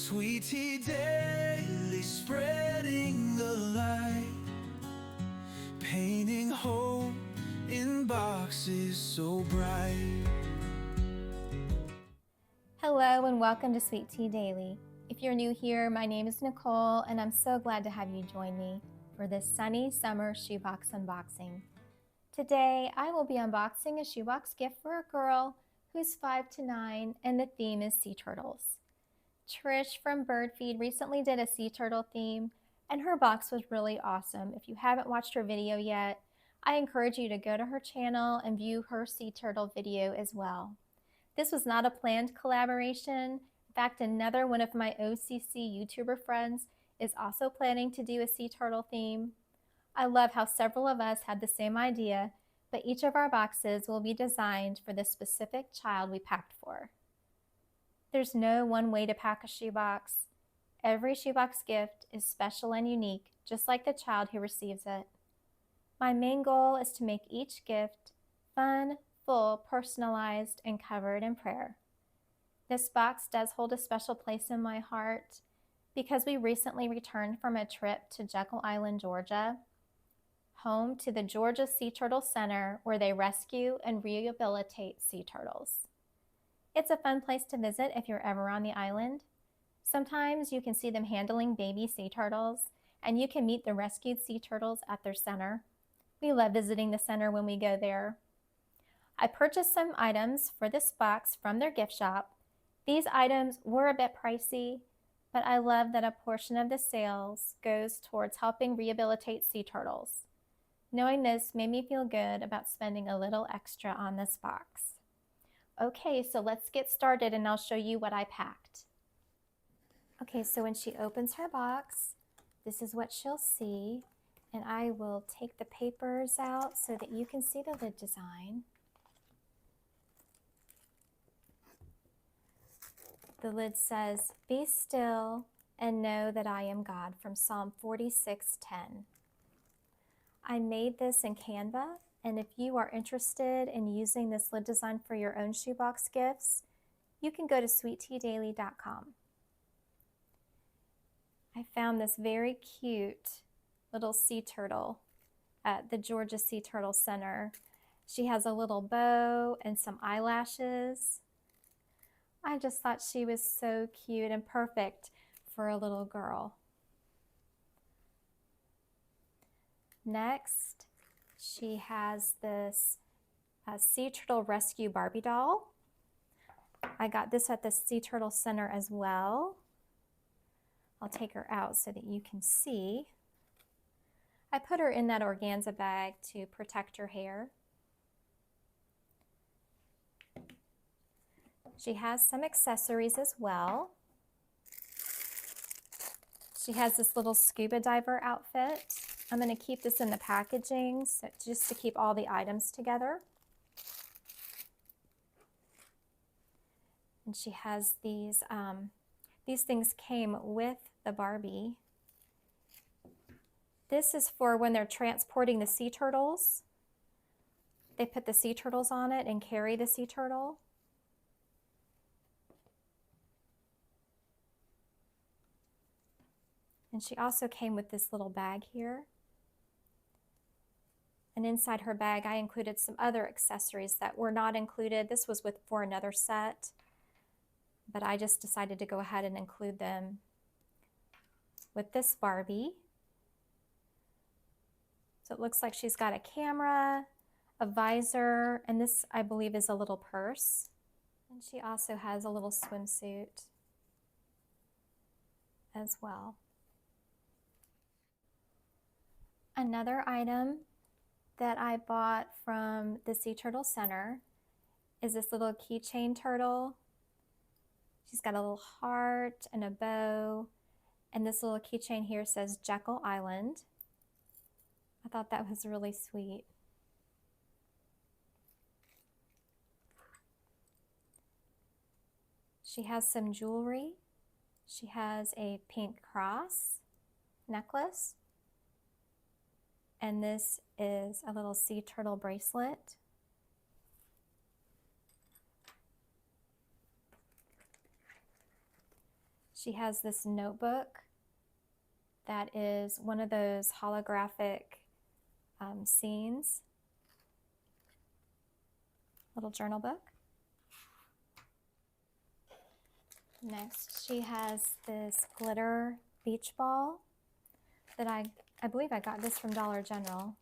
Sweet tea daily, spreading the light, painting hope in boxes so bright. Hello and welcome to Sweet Tea Daily. If you're new here, my name is Nicole and I'm so glad to have you join me for this sunny summer shoebox unboxing. Today I will be unboxing a shoebox gift for a girl who's 5 to 9 and the theme is sea turtles. Trish from Bird Feed recently did a sea turtle theme and her box was really awesome. If you haven't watched her video yet, I encourage you to go to her channel and view her sea turtle video as well. This was not a planned collaboration. In fact, another one of my OCC YouTuber friends is also planning to do a sea turtle theme. I love how several of us had the same idea, but each of our boxes will be designed for the specific child we packed for. There's no one way to pack a shoebox. Every shoebox gift is special and unique, just like the child who receives it. My main goal is to make each gift fun, full, personalized, and covered in prayer. This box does hold a special place in my heart because we recently returned from a trip to Jekyll Island, Georgia, home to the Georgia Sea Turtle Center where they rescue and rehabilitate sea turtles. It's a fun place to visit if you're ever on the island. Sometimes you can see them handling baby sea turtles, and you can meet the rescued sea turtles at their center. We love visiting the center when we go there. I purchased some items for this box from their gift shop. These items were a bit pricey, but I love that a portion of the sales goes towards helping rehabilitate sea turtles. Knowing this made me feel good about spending a little extra on this box. Okay, so let's get started and I'll show you what I packed. Okay, so when she opens her box, this is what she'll see, and I will take the papers out so that you can see the lid design. The lid says, "Be still and know that I am God," from Psalm 46:10. I made this in Canva, and if you are interested in using this lid design for your own shoebox gifts, you can go to sweetteadaily.com. I found this very cute little sea turtle at the Georgia Sea Turtle Center. She has a little bow and some eyelashes. I just thought she was so cute and perfect for a little girl. Next, she has this Sea Turtle Rescue Barbie doll. I got this at the Sea Turtle Center as well. I'll take her out so that you can see. I put her in that organza bag to protect her hair. She has some accessories as well. She has this little scuba diver outfit. I'm going to keep this in the packaging just to keep all the items together. And she has these things came with the Barbie. This is for when they're transporting the sea turtles. They put the sea turtles on it and carry the sea turtle. And she also came with this little bag here. And inside her bag, I included some other accessories that were not included. This was for another set, but I just decided to go ahead and include them with this Barbie. So it looks like she's got a camera, a visor, and this, I believe, is a little purse. And she also has a little swimsuit as well. Another item that I bought from the Sea Turtle Center is this little keychain turtle. She's got a little heart and a bow, and this little keychain here says Jekyll Island. I thought that was really sweet. She has some jewelry. She has a pink cross necklace. And this is a little sea turtle bracelet. She has this notebook that is one of those holographic scenes. Little journal book. Next, she has this glitter beach ball that I believe I got this from Dollar General.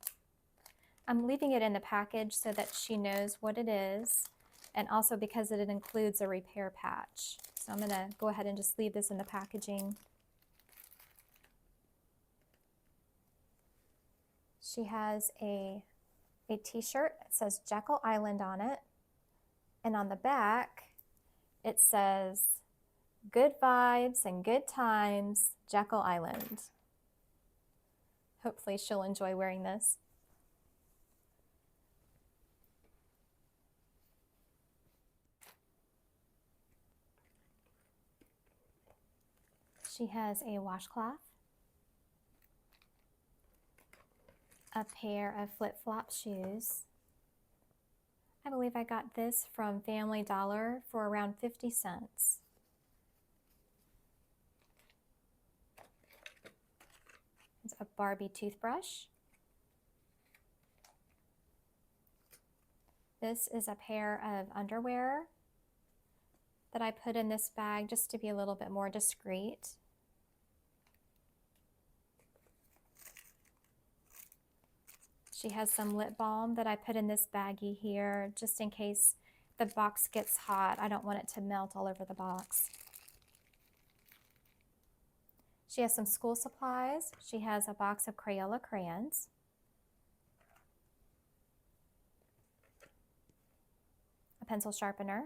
I'm leaving it in the package so that she knows what it is, and also because it includes a repair patch. So I'm gonna go ahead and just leave this in the packaging. She has a t-shirt. It says Jekyll Island on it. And on the back, it says, "Good vibes and good times, Jekyll Island." Hopefully she'll enjoy wearing this. She has a washcloth, a pair of flip-flop shoes. I believe I got this from Family Dollar for around 50 cents. It's a Barbie toothbrush. This is a pair of underwear that I put in this bag just to be a little bit more discreet. She has some lip balm that I put in this baggie here just in case the box gets hot. I don't want it to melt all over the box. She has some school supplies. She has a box of Crayola crayons. A pencil sharpener.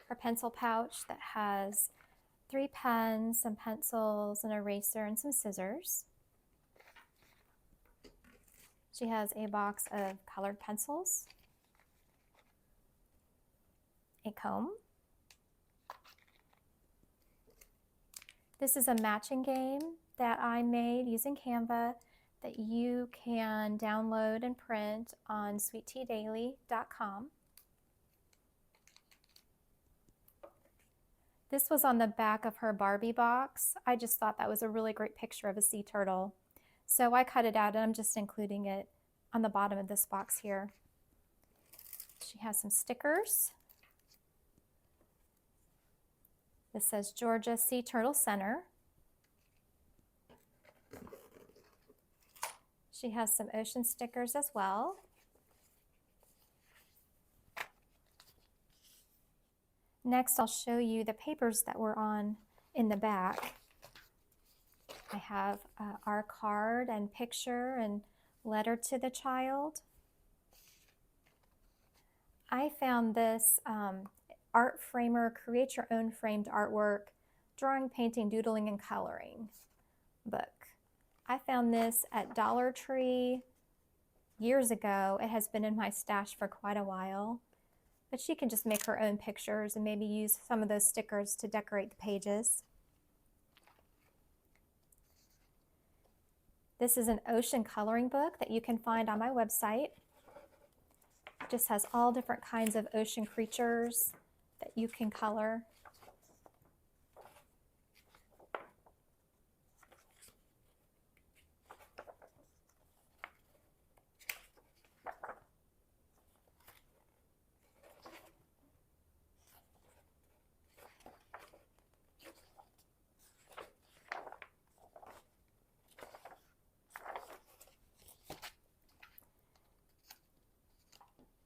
Her pencil pouch that has 3 pens, some pencils, an eraser, and some scissors. She has a box of colored pencils, a comb. This is a matching game that I made using Canva that you can download and print on sweetteadaily.com. This was on the back of her Barbie box. I just thought that was a really great picture of a sea turtle. So I cut it out and I'm just including it on the bottom of this box here. She has some stickers. This says Georgia Sea Turtle Center. She has some ocean stickers as well. Next, I'll show you the papers that were on in the back. I have our card and picture and letter to the child. I found this Art Framer Create Your Own Framed Artwork, Drawing, Painting, Doodling, and Coloring book. I found this at Dollar Tree years ago. It has been in my stash for quite a while. But she can just make her own pictures and maybe use some of those stickers to decorate the pages. This is an ocean coloring book that you can find on my website. It just has all different kinds of ocean creatures that you can color.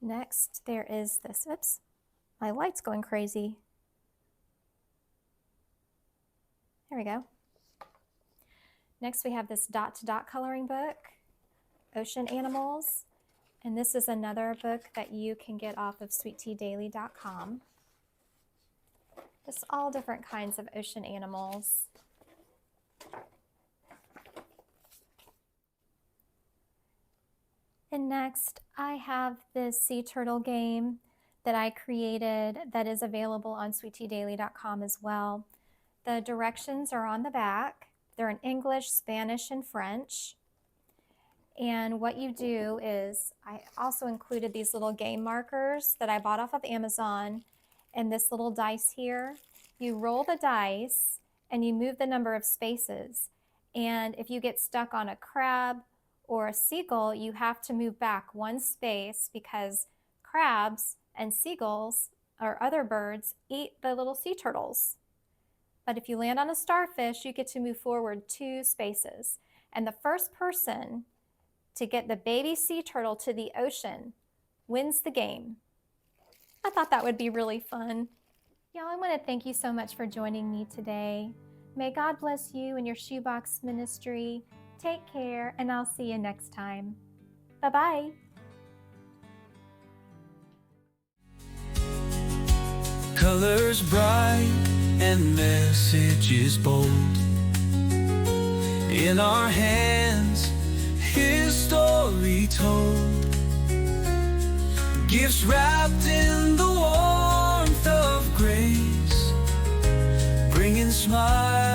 Next, there is this, oops, my light's going crazy. There we go. Next, we have this dot-to-dot coloring book, Ocean Animals, and this is another book that you can get off of sweetteadaily.com. Just all different kinds of ocean animals. And next, I have this sea turtle game that I created that is available on sweetteadaily.com as well. The directions are on the back. They're in English, Spanish, and French. And what you do is, I also included these little game markers that I bought off of Amazon and this little dice here. You roll the dice and you move the number of spaces. And if you get stuck on a crab or a seagull, you have to move back one space because crabs and seagulls or other birds eat the little sea turtles. But if you land on a starfish, you get to move forward 2 spaces. And the first person to get the baby sea turtle to the ocean wins the game. I thought that would be really fun. Y'all, I want to thank you so much for joining me today. May God bless you and your shoebox ministry. Take care, and I'll see you next time. Bye-bye. Colors bright and messages bold. In our hands, His story told. Gifts wrapped in the warmth of grace, bringing smiles